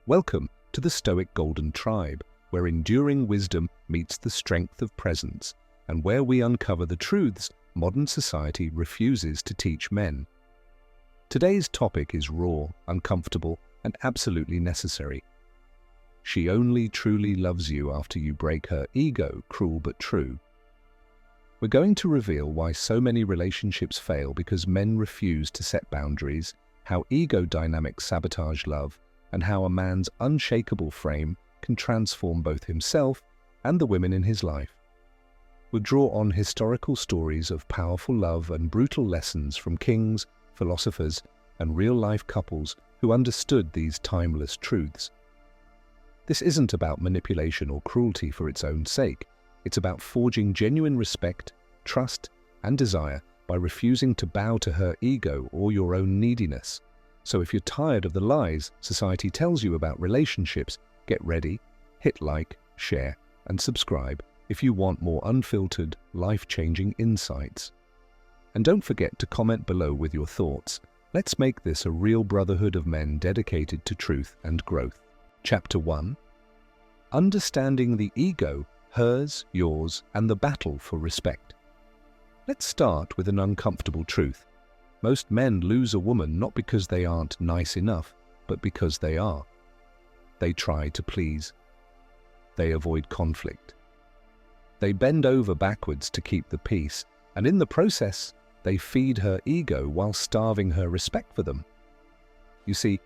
Welcome to the Stoic Golden Tribe, where enduring wisdom meets the strength of presence, and where we uncover the truths modern society refuses to teach men. Today's topic is raw, uncomfortable, and absolutely necessary. She only truly loves you after you break her ego, cruel but true. We're going to reveal why so many relationships fail because men refuse to set boundaries, how ego dynamics sabotage love, and how a man's unshakable frame can transform both himself and the women in his life. We'll draw on historical stories of powerful love and brutal lessons from kings, philosophers, and real-life couples who understood these timeless truths. This isn't about manipulation or cruelty for its own sake. It's about forging genuine respect, trust, and desire by refusing to bow to her ego or your own neediness. So if you're tired of the lies society tells you about relationships, get ready, hit like, share, and subscribe if you want more unfiltered, life-changing insights. And don't forget to comment below with your thoughts. Let's make this a real brotherhood of men dedicated to truth and growth. Chapter 1. Understanding the ego, hers, yours, and the battle for respect. Let's start with an uncomfortable truth. Most men lose a woman not because they aren't nice enough, but because they are. They try to please. They avoid conflict. They bend over backwards to keep the peace, and in the process, they feed her ego while starving her respect for them. You see,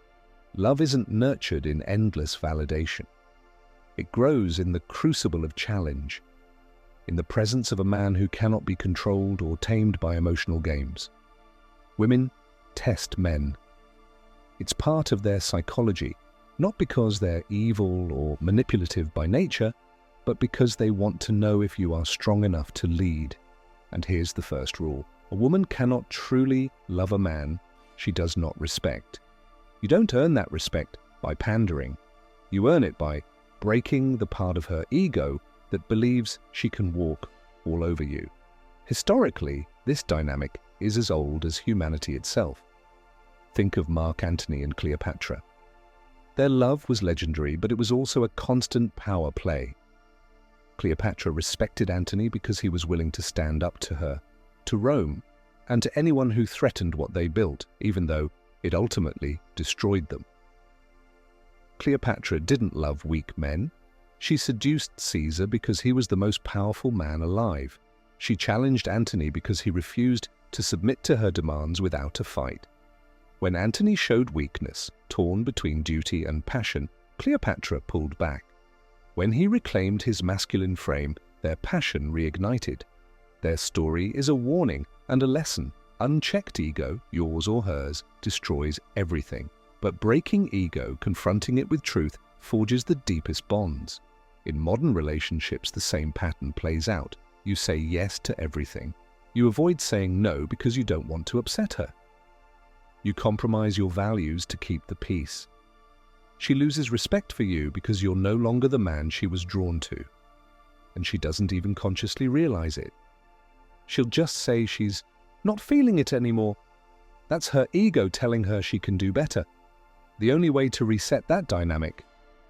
love isn't nurtured in endless validation. It grows in the crucible of challenge, in the presence of a man who cannot be controlled or tamed by emotional games. Women test men. It's part of their psychology, not because they're evil or manipulative by nature, but because they want to know if you are strong enough to lead. And here's the first rule. A woman cannot truly love a man she does not respect. You don't earn that respect by pandering. You earn it by breaking the part of her ego that believes she can walk all over you. Historically, this dynamic is as old as humanity itself. Think of Mark Antony and Cleopatra. Their love was legendary, but it was also a constant power play. Cleopatra respected Antony because he was willing to stand up to her, to Rome, and to anyone who threatened what they built, even though it ultimately destroyed them. Cleopatra didn't love weak men. She seduced Caesar because he was the most powerful man alive. She challenged Antony because he refused to submit to her demands without a fight. When Antony showed weakness, torn between duty and passion, Cleopatra pulled back. When he reclaimed his masculine frame, their passion reignited. Their story is a warning and a lesson. Unchecked ego, yours or hers, destroys everything. But breaking ego, confronting it with truth, forges the deepest bonds. In modern relationships, the same pattern plays out. You say yes to everything. You avoid saying no because you don't want to upset her. You compromise your values to keep the peace. She loses respect for you because you're no longer the man she was drawn to. And she doesn't even consciously realize it. She'll just say she's not feeling it anymore. That's her ego telling her she can do better. The only way to reset that dynamic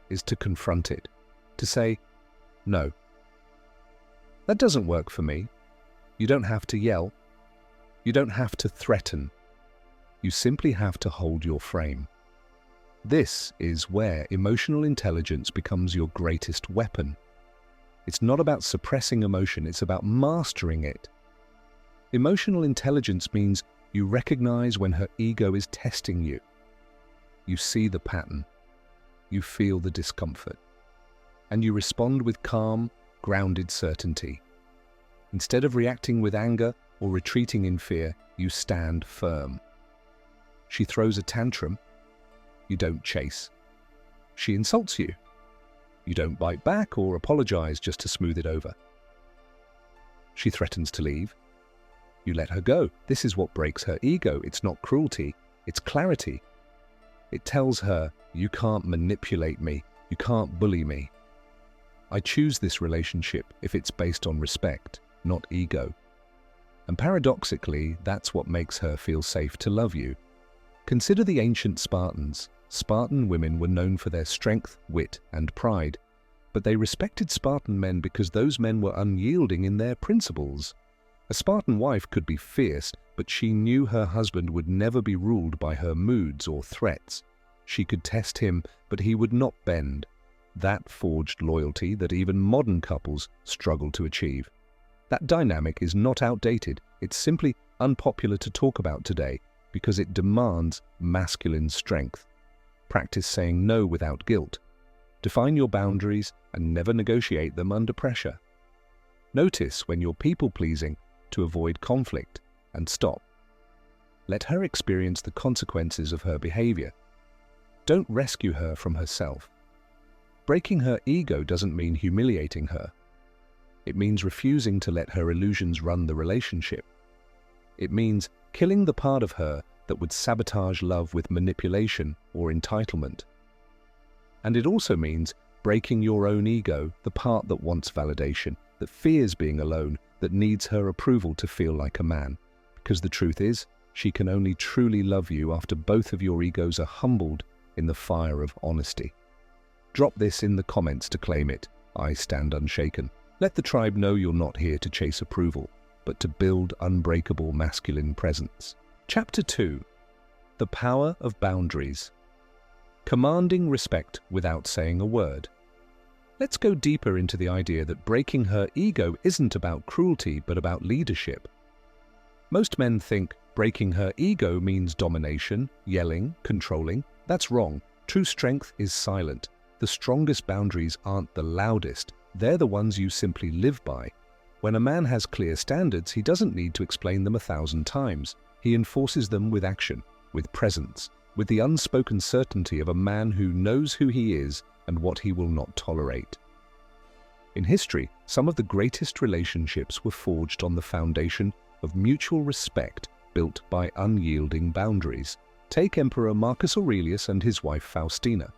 is to confront it, to say, no. That doesn't work for me. You don't have to yell. You don't have to threaten. You simply have to hold your frame. This is where emotional intelligence becomes your greatest weapon. It's not about suppressing emotion, it's about mastering it. Emotional intelligence means you recognize when her ego is testing you. You see the pattern. You feel the discomfort. And you respond with calm, grounded certainty. Instead of reacting with anger or retreating in fear, you stand firm. She throws a tantrum. You don't chase. She insults you. You don't bite back or apologize just to smooth it over. She threatens to leave. You let her go. This is what breaks her ego. It's not cruelty, it's clarity. It tells her, you can't manipulate me, you can't bully me. I choose this relationship if it's based on respect, not ego. And paradoxically, that's what makes her feel safe to love you. Consider the ancient Spartans. Spartan women were known for their strength, wit, and pride, but they respected Spartan men because those men were unyielding in their principles. A Spartan wife could be fierce, but she knew her husband would never be ruled by her moods or threats. She could test him, but he would not bend. That forged loyalty that even modern couples struggle to achieve. That dynamic is not outdated, it's simply unpopular to talk about today because it demands masculine strength. Practice saying no without guilt. Define your boundaries and never negotiate them under pressure. Notice when you're people-pleasing to avoid conflict and stop. Let her experience the consequences of her behavior. Don't rescue her from herself. Breaking her ego doesn't mean humiliating her. It means refusing to let her illusions run the relationship. It means killing the part of her that would sabotage love with manipulation or entitlement. And it also means breaking your own ego, the part that wants validation, that fears being alone, that needs her approval to feel like a man. Because the truth is, she can only truly love you after both of your egos are humbled in the fire of honesty. Drop this in the comments to claim it. I stand unshaken. Let the tribe know you're not here to chase approval, but to build unbreakable masculine presence. Chapter 2. The Power of Boundaries. Commanding respect without saying a word. Let's go deeper into the idea that breaking her ego isn't about cruelty, but about leadership. Most men think breaking her ego means domination, yelling, controlling. That's wrong. True strength is silent. The strongest boundaries aren't the loudest. They're the ones you simply live by. When a man has clear standards, he doesn't need to explain them 1,000 times. He enforces them with action, with presence, with the unspoken certainty of a man who knows who he is and what he will not tolerate. In history, some of the greatest relationships were forged on the foundation of mutual respect built by unyielding boundaries. Take Emperor Marcus Aurelius and his wife Faustina.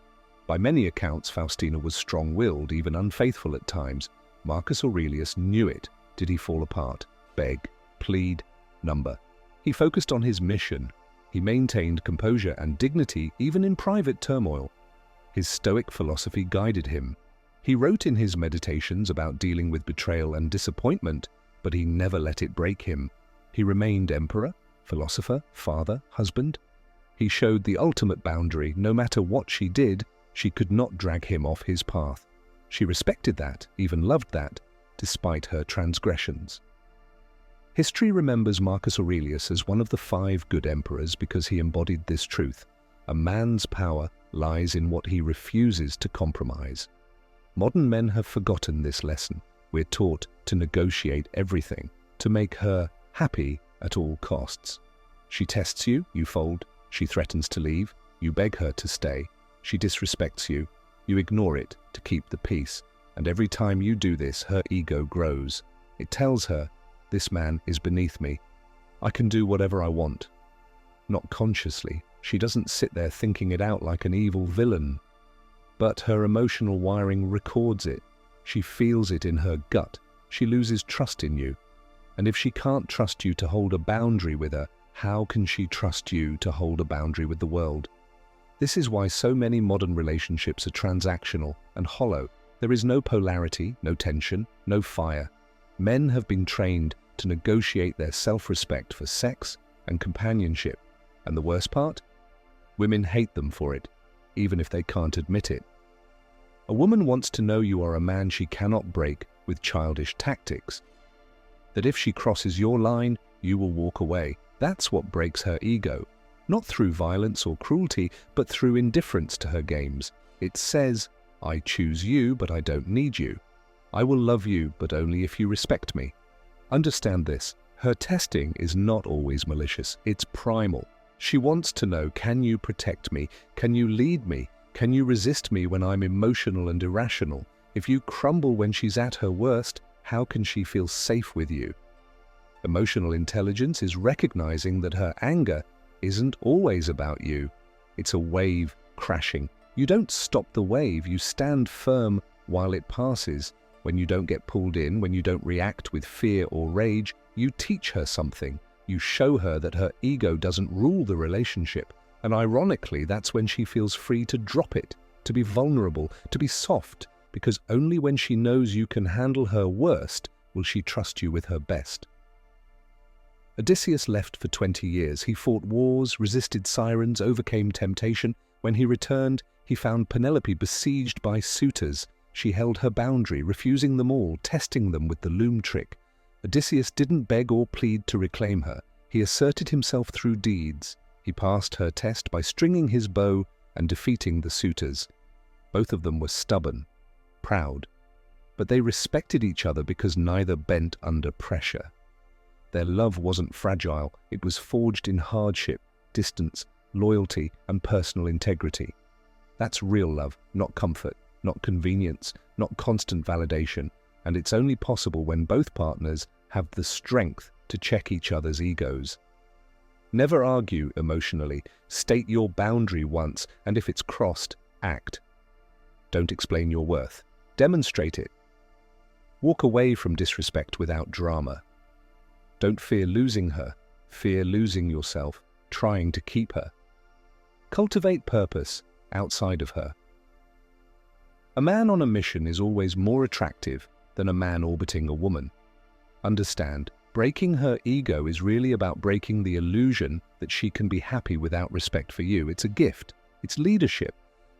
By many accounts, Faustina was strong-willed, even unfaithful at times. Marcus Aurelius knew it. Did he fall apart? Beg, plead, number. He focused on his mission. He maintained composure and dignity even in private turmoil. His Stoic philosophy guided him. He wrote in his meditations about dealing with betrayal and disappointment, but he never let it break him. He remained emperor, philosopher, father, husband. He showed the ultimate boundary. No matter what she did, she could not drag him off his path. She respected that, even loved that, despite her transgressions. History remembers Marcus Aurelius as one of the 5 good emperors because he embodied this truth. A man's power lies in what he refuses to compromise. Modern men have forgotten this lesson. We're taught to negotiate everything, to make her happy at all costs. She tests you, you fold. She threatens to leave, you beg her to stay. She disrespects you, you ignore it to keep the peace. And every time you do this, her ego grows. It tells her, this man is beneath me. I can do whatever I want. Not consciously. She doesn't sit there thinking it out like an evil villain. But her emotional wiring records it. She feels it in her gut. She loses trust in you. And if she can't trust you to hold a boundary with her, how can she trust you to hold a boundary with the world? This is why so many modern relationships are transactional and hollow. There is no polarity, no tension, no fire. Men have been trained to negotiate their self-respect for sex and companionship. And the worst part? Women hate them for it, even if they can't admit it. A woman wants to know you are a man she cannot break with childish tactics. That if she crosses your line, you will walk away. That's what breaks her ego. Not through violence or cruelty, but through indifference to her games. It says, I choose you, but I don't need you. I will love you, but only if you respect me. Understand this. Her testing is not always malicious. It's primal. She wants to know, can you protect me? Can you lead me? Can you resist me when I'm emotional and irrational? If you crumble when she's at her worst, how can she feel safe with you? Emotional intelligence is recognizing that her anger isn't always about you. It's a wave crashing. You don't stop the wave, you stand firm while it passes. When you don't get pulled in, when you don't react with fear or rage, you teach her something. You show her that her ego doesn't rule the relationship. And ironically, that's when she feels free to drop it, to be vulnerable, to be soft, because only when she knows you can handle her worst will she trust you with her best. Odysseus left for 20 years. He fought wars, resisted sirens, overcame temptation. When he returned, he found Penelope besieged by suitors. She held her boundary, refusing them all, testing them with the loom trick. Odysseus didn't beg or plead to reclaim her. He asserted himself through deeds. He passed her test by stringing his bow and defeating the suitors. Both of them were stubborn, proud, but they respected each other because neither bent under pressure. Their love wasn't fragile, it was forged in hardship, distance, loyalty, and personal integrity. That's real love, not comfort, not convenience, not constant validation, and it's only possible when both partners have the strength to check each other's egos. Never argue emotionally. State your boundary once, and if it's crossed, act. Don't explain your worth. Demonstrate it. Walk away from disrespect without drama. Don't fear losing her. Fear losing yourself, trying to keep her. Cultivate purpose outside of her. A man on a mission is always more attractive than a man orbiting a woman. Understand, breaking her ego is really about breaking the illusion that she can be happy without respect for you. It's a gift, it's leadership,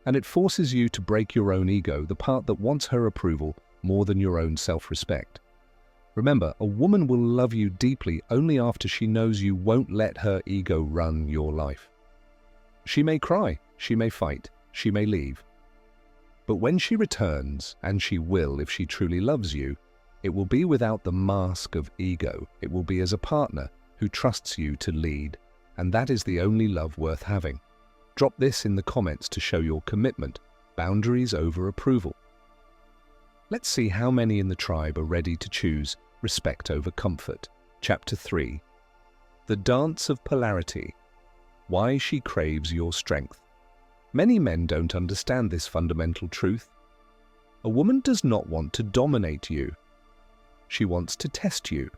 and it forces you to break your own ego, the part that wants her approval more than your own self-respect. Remember, a woman will love you deeply only after she knows you won't let her ego run your life. She may cry, she may fight, she may leave. But when she returns, and she will if she truly loves you, it will be without the mask of ego. It will be as a partner who trusts you to lead, and that is the only love worth having. Drop this in the comments to show your commitment, boundaries over approval. Let's see how many in the tribe are ready to choose respect over comfort. Chapter 3. The Dance of Polarity. Why she craves your strength. Many men don't understand this fundamental truth. A woman does not want to dominate you. She wants to test you.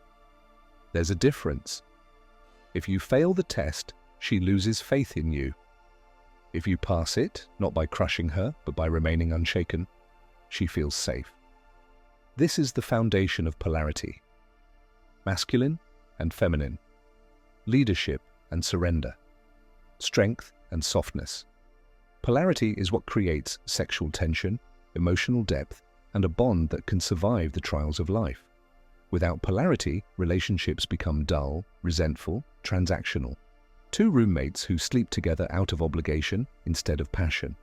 There's a difference. If you fail the test, she loses faith in you. If you pass it, not by crushing her, but by remaining unshaken, she feels safe. This is the foundation of polarity. Masculine and feminine. Leadership and surrender. Strength and softness. Polarity is what creates sexual tension, emotional depth, and a bond that can survive the trials of life. Without polarity, relationships become dull, resentful, transactional. Two roommates who sleep together out of obligation instead of passion.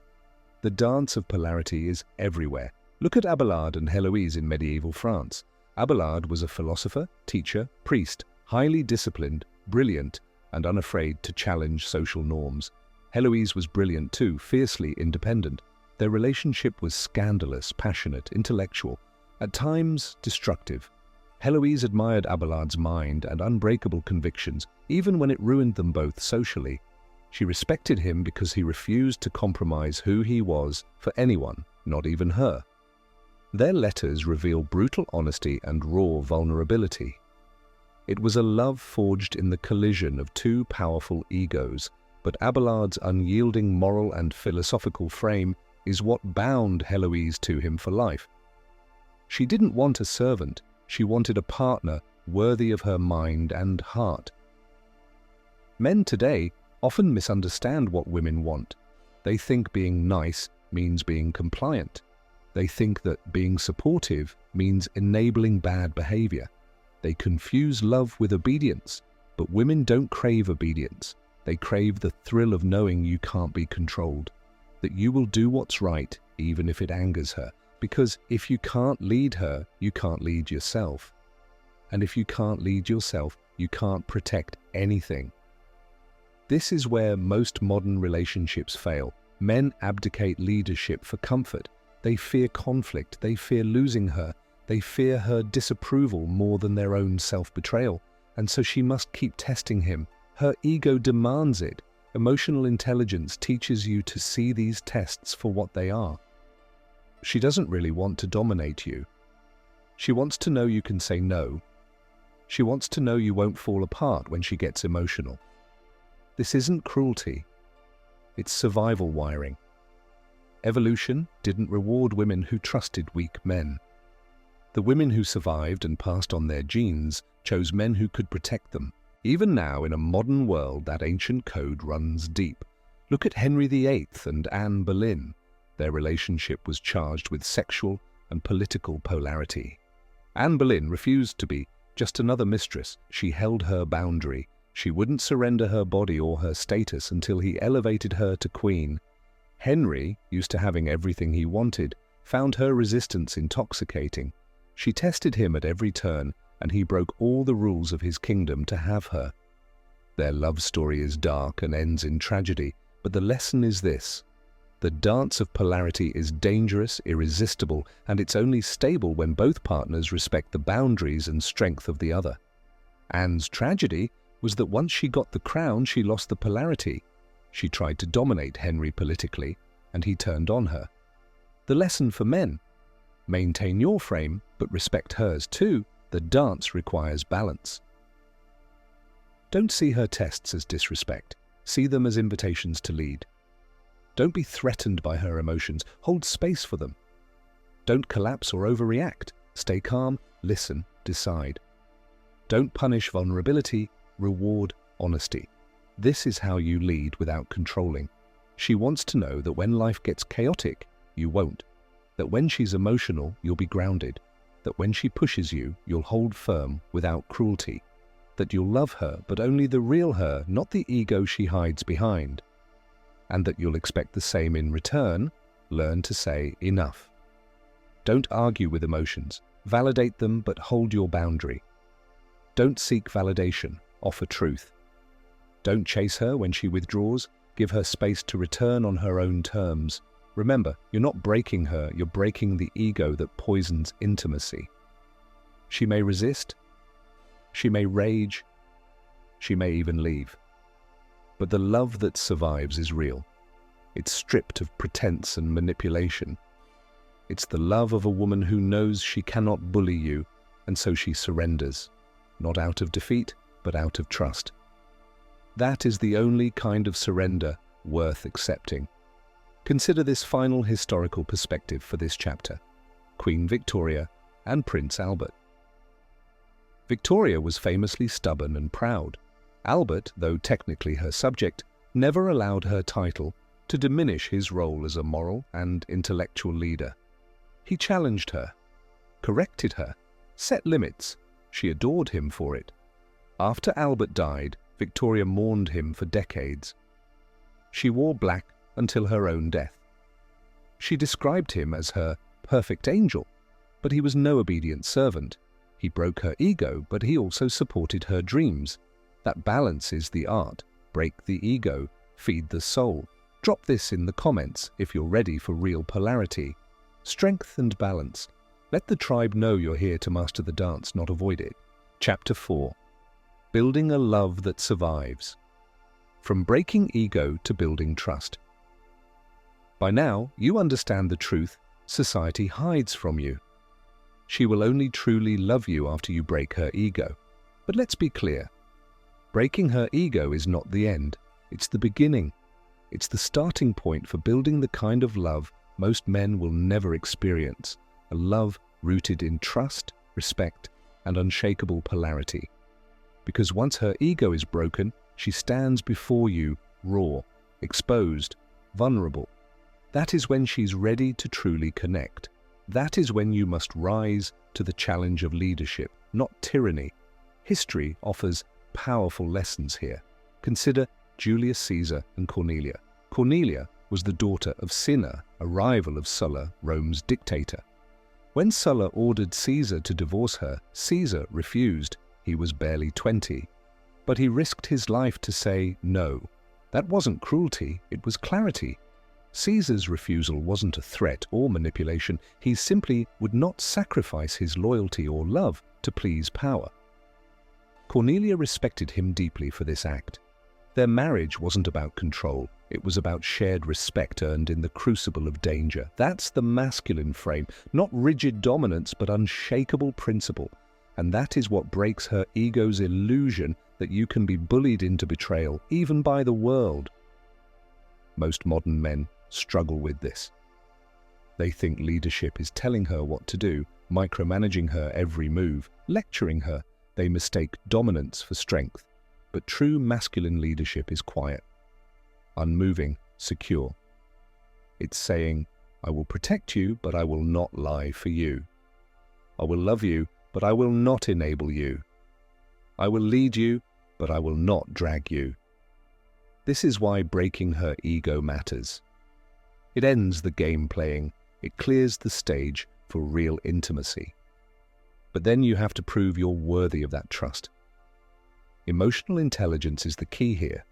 The dance of polarity is everywhere. Look at Abelard and Héloïse in medieval France. Abelard was a philosopher, teacher, priest, highly disciplined, brilliant, and unafraid to challenge social norms. Héloïse was brilliant too, fiercely independent. Their relationship was scandalous, passionate, intellectual, at times destructive. Héloïse admired Abelard's mind and unbreakable convictions, even when it ruined them both socially. She respected him because he refused to compromise who he was for anyone, not even her. Their letters reveal brutal honesty and raw vulnerability. It was a love forged in the collision of two powerful egos, but Abelard's unyielding moral and philosophical frame is what bound Héloïse to him for life. She didn't want a servant, she wanted a partner worthy of her mind and heart. Men today often misunderstand what women want. They think being nice means being compliant. They think that being supportive means enabling bad behavior. They confuse love with obedience, but women don't crave obedience. They crave the thrill of knowing you can't be controlled, that you will do what's right even if it angers her, because if you can't lead her, you can't lead yourself. And if you can't lead yourself, you can't protect anything. This is where most modern relationships fail. Men abdicate leadership for comfort. They fear conflict, they fear losing her, they fear her disapproval more than their own self-betrayal, and so she must keep testing him. Her ego demands it. Emotional intelligence teaches you to see these tests for what they are. She doesn't really want to dominate you. She wants to know you can say no. She wants to know you won't fall apart when she gets emotional. This isn't cruelty. It's survival wiring. Evolution didn't reward women who trusted weak men. The women who survived and passed on their genes chose men who could protect them. Even now, in a modern world, that ancient code runs deep. Look at Henry VIII and Anne Boleyn. Their relationship was charged with sexual and political polarity. Anne Boleyn refused to be just another mistress. She held her boundary. She wouldn't surrender her body or her status until he elevated her to queen. Henry, used to having everything he wanted, found her resistance intoxicating. She tested him at every turn, and he broke all the rules of his kingdom to have her. Their love story is dark and ends in tragedy, but the lesson is this: the dance of polarity is dangerous, irresistible, and it's only stable when both partners respect the boundaries and strength of the other. Anne's tragedy was that once she got the crown, she lost the polarity. She tried to dominate Henry politically, and he turned on her. The lesson for men: maintain your frame, but respect hers too. The dance requires balance. Don't see her tests as disrespect. See them as invitations to lead. Don't be threatened by her emotions. Hold space for them. Don't collapse or overreact. Stay calm, listen, decide. Don't punish vulnerability. Reward honesty. This is how you lead without controlling. She wants to know that when life gets chaotic, you won't. That when she's emotional, you'll be grounded. That when she pushes you, you'll hold firm without cruelty. That you'll love her, but only the real her, not the ego she hides behind. And that you'll expect the same in return. Learn to say enough. Don't argue with emotions. Validate them, but hold your boundary. Don't seek validation. Offer truth. Don't chase her when she withdraws. Give her space to return on her own terms. Remember, you're not breaking her, you're breaking the ego that poisons intimacy. She may resist, she may rage, she may even leave. But the love that survives is real. It's stripped of pretense and manipulation. It's the love of a woman who knows she cannot bully you, and so she surrenders, not out of defeat, but out of trust. That is the only kind of surrender worth accepting. Consider this final historical perspective for this chapter: Queen Victoria and Prince Albert. Victoria was famously stubborn and proud. Albert, though technically her subject, never allowed her title to diminish his role as a moral and intellectual leader. He challenged her, corrected her, set limits. She adored him for it. After Albert died, Victoria mourned him for decades. She wore black until her own death. She described him as her perfect angel, but he was no obedient servant. He broke her ego, but he also supported her dreams. That balance is the art. Break the ego, feed the soul. Drop this in the comments if you're ready for real polarity. Strength and balance. Let the tribe know you're here to master the dance, not avoid it. Chapter 4. Building a love that survives. From breaking ego to building trust. By now, you understand the truth society hides from you. She will only truly love you after you break her ego. But let's be clear. Breaking her ego is not the end. It's the beginning. It's the starting point for building the kind of love most men will never experience. A love rooted in trust, respect, and unshakable polarity. Because once her ego is broken, she stands before you raw, exposed, vulnerable. That is when she's ready to truly connect. That is when you must rise to the challenge of leadership, not tyranny. History offers powerful lessons here. Consider Julius Caesar and Cornelia. Cornelia was the daughter of Cinna, a rival of Sulla, Rome's dictator. When Sulla ordered Caesar to divorce her, Caesar refused. He was barely 20. But he risked his life to say no. That wasn't cruelty, it was clarity. Caesar's refusal wasn't a threat or manipulation. He simply would not sacrifice his loyalty or love to please power. Cornelia respected him deeply for this act. Their marriage wasn't about control. It was about shared respect earned in the crucible of danger. That's the masculine frame, not rigid dominance, but unshakable principle. And that is what breaks her ego's illusion that you can be bullied into betrayal, even by the world. Most modern men struggle with this. They think leadership is telling her what to do, micromanaging her every move, lecturing her. They mistake dominance for strength. But true masculine leadership is quiet, unmoving, secure. It's saying, I will protect you, but I will not lie for you. I will love you, but I will not enable you. I will lead you, but I will not drag you. This is why breaking her ego matters. It ends the game playing. It clears the stage for real intimacy. But then you have to prove you're worthy of that trust. Emotional intelligence is the key here,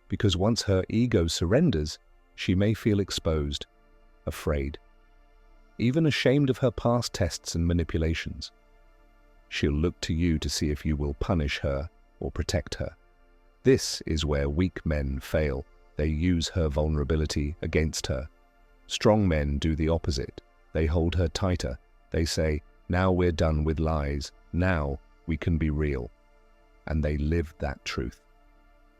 because once her ego surrenders, she may feel exposed, afraid, even ashamed of her past tests and manipulations. She'll look to you to see if you will punish her or protect her. This is where weak men fail. They use her vulnerability against her. Strong men do the opposite. They hold her tighter. They say, now we're done with lies. Now we can be real. And they live that truth.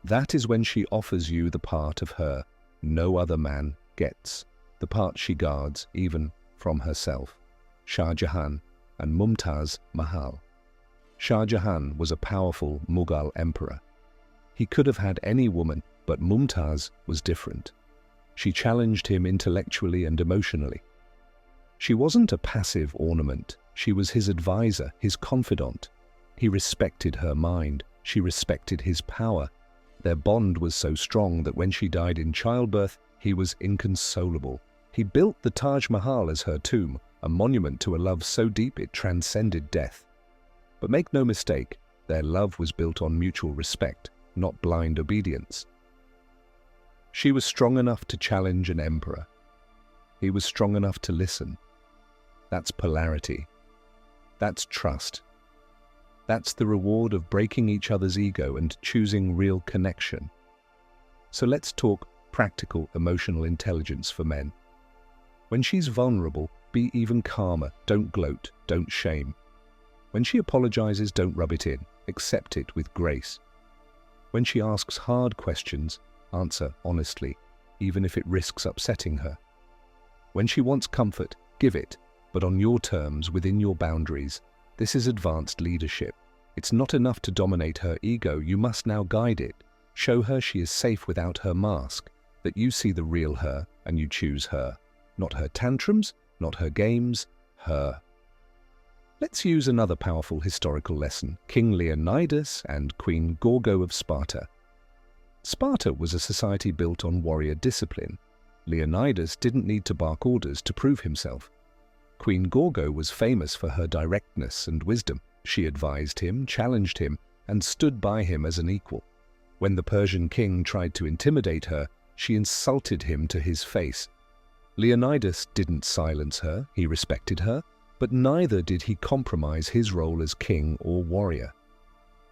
That is when she offers you the part of her no other man gets, the part she guards even from herself. Shah Jahan and Mumtaz Mahal. Shah Jahan was a powerful Mughal emperor. He could have had any woman, but Mumtaz was different. She challenged him intellectually and emotionally. She wasn't a passive ornament. She was his advisor, his confidant. He respected her mind. She respected his power. Their bond was so strong that when she died in childbirth, he was inconsolable. He built the Taj Mahal as her tomb, a monument to a love so deep it transcended death. But make no mistake, their love was built on mutual respect, not blind obedience. She was strong enough to challenge an emperor. He was strong enough to listen. That's polarity. That's trust. That's the reward of breaking each other's ego and choosing real connection. So let's talk practical emotional intelligence for men. When she's vulnerable, be even calmer. Don't gloat, don't shame. When she apologizes, don't rub it in. Accept it with grace. When she asks hard questions, answer honestly, even if it risks upsetting her. When she wants comfort, give it, but on your terms, within your boundaries. This is advanced leadership. It's not enough to dominate her ego. You must now guide it. Show her she is safe without her mask, that you see the real her and you choose her. Not her tantrums, not her games, her. Let's use another powerful historical lesson, King Leonidas and Queen Gorgo of Sparta. Sparta was a society built on warrior discipline. Leonidas didn't need to bark orders to prove himself. Queen Gorgo was famous for her directness and wisdom. She advised him, challenged him, and stood by him as an equal. When the Persian king tried to intimidate her, she insulted him to his face. Leonidas didn't silence her, he respected her, but neither did he compromise his role as king or warrior.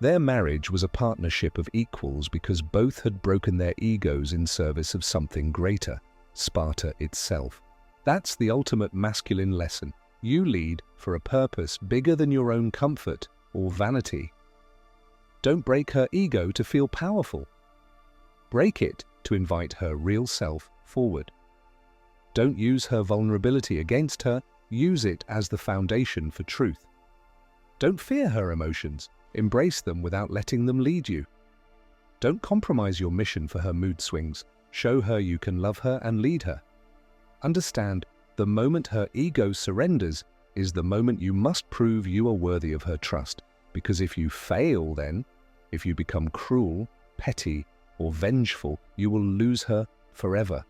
Their marriage was a partnership of equals because both had broken their egos in service of something greater, Sparta itself. That's the ultimate masculine lesson. You lead for a purpose bigger than your own comfort or vanity. Don't break her ego to feel powerful. Break it to invite her real self forward. Don't use her vulnerability against her. Use it as the foundation for truth. Don't fear her emotions. Embrace them without letting them lead you. Don't compromise your mission for her mood swings. Show her you can love her and lead her. Understand, the moment her ego surrenders is the moment you must prove you are worthy of her trust. Because if you fail then, if you become cruel, petty, or vengeful, you will lose her forever.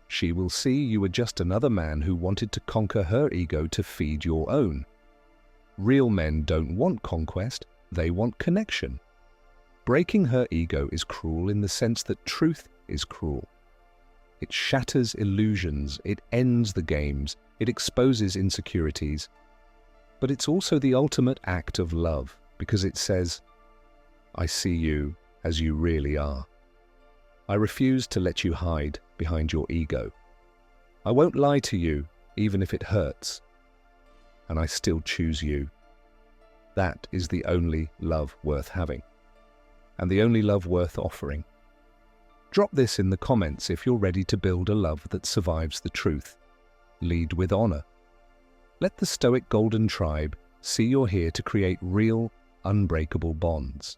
She will see you are just another man who wanted to conquer her ego to feed your own. Real men don't want conquest, they want connection. Breaking her ego is cruel in the sense that truth is cruel. It shatters illusions, it ends the games, it exposes insecurities. But it's also the ultimate act of love, because it says, I see you as you really are. I refuse to let you hide behind your ego. I won't lie to you, even if it hurts. And I still choose you. That is the only love worth having, and the only love worth offering. Drop this in the comments if you're ready to build a love that survives the truth. Lead with honor. Let the Stoic Golden Tribe see you're here to create real, unbreakable bonds.